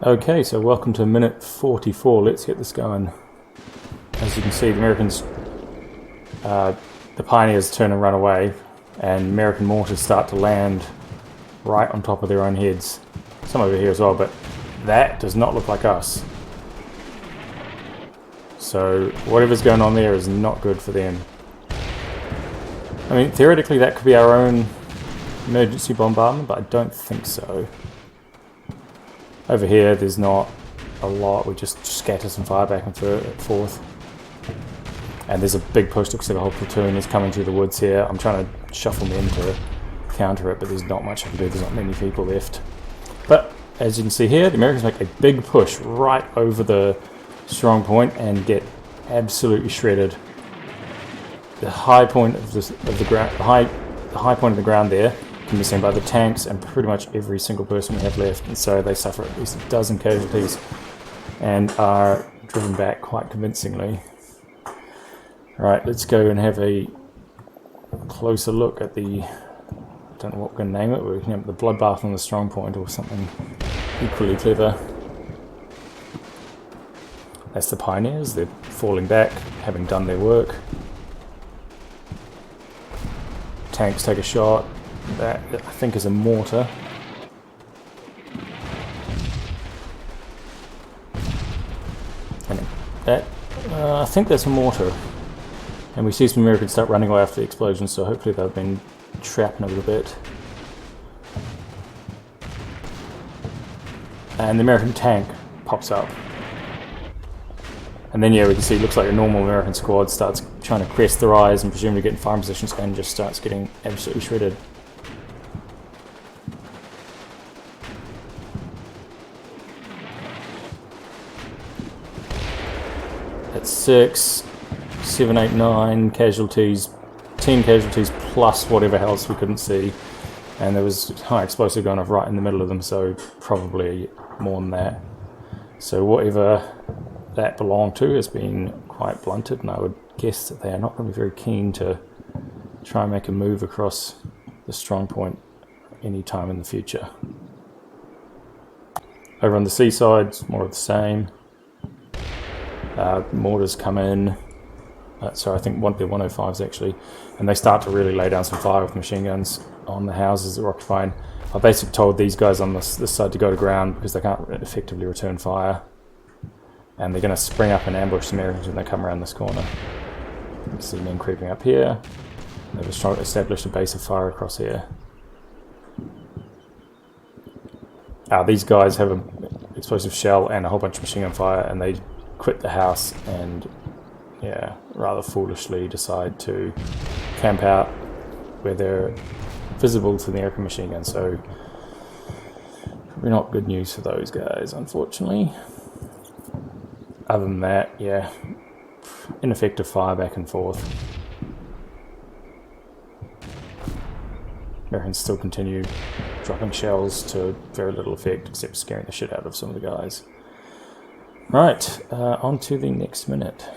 Okay, so welcome to minute 44. Let's get this going. As you can see, the Americans, the pioneers turn and run away, and American mortars start to land right on top of their own heads. Some over here as well, but that does not look like us. So whatever's going on there is not good for them. I mean, theoretically that could be our own emergency bombardment, but I don't think so. Over here, there's not a lot. We just scatter some fire back and forth. And there's a big push. Looks like a whole platoon is coming through the woods here. I'm trying to shuffle them in to counter it, but there's not much I can do. There's not many people left. But as you can see here, the Americans make a big push right over the strong point and get absolutely shredded. The high point of the ground, the high point of the ground there, can be seen by the tanks and pretty much every single person we have left, and so they suffer at least a dozen casualties and are driven back quite convincingly. Right, let's go and have a closer look at the, I don't know what we're going to name it, we can name it the Bloodbath on the Strong Point or something equally clever. That's the pioneers, they're falling back, having done their work. Tanks take a shot. That, I think, is a mortar. And that, I think that's a mortar. And we see some Americans start running away after the explosion, so hopefully they've been trapping a little bit. And the American tank pops up. And then, yeah, we can see it looks like a normal American squad starts trying to crest the rise and presumably get in firing positions and just starts getting absolutely shredded. That's 6, 7, 8, 9 casualties, 10 casualties plus whatever else we couldn't see. And there was high explosive going off right in the middle of them, so probably more than that. So whatever that belonged to has been quite blunted, and I would guess that they are not going to be very keen to try and make a move across the strong point any time in the future. Over on the seaside, it's more of the same. Mortars come in, so I think they're 105s actually, and they start to really lay down some fire with machine guns on the houses that we're occupying. I basically told these guys on this side to go to ground because they can't effectively return fire, and they're going to spring up and ambush some Americans when they come around this corner. You see men creeping up here. They've established a base of fire across here. These guys have an explosive shell and a whole bunch of machine gun fire, and they quit the house and, yeah, rather foolishly decide to camp out where they're visible to the American machine gun. So probably not good news for those guys, unfortunately. Other than that, yeah, ineffective fire back and forth. Americans still continue dropping shells to very little effect, except scaring the shit out of some of the guys. Right, on to the next minute.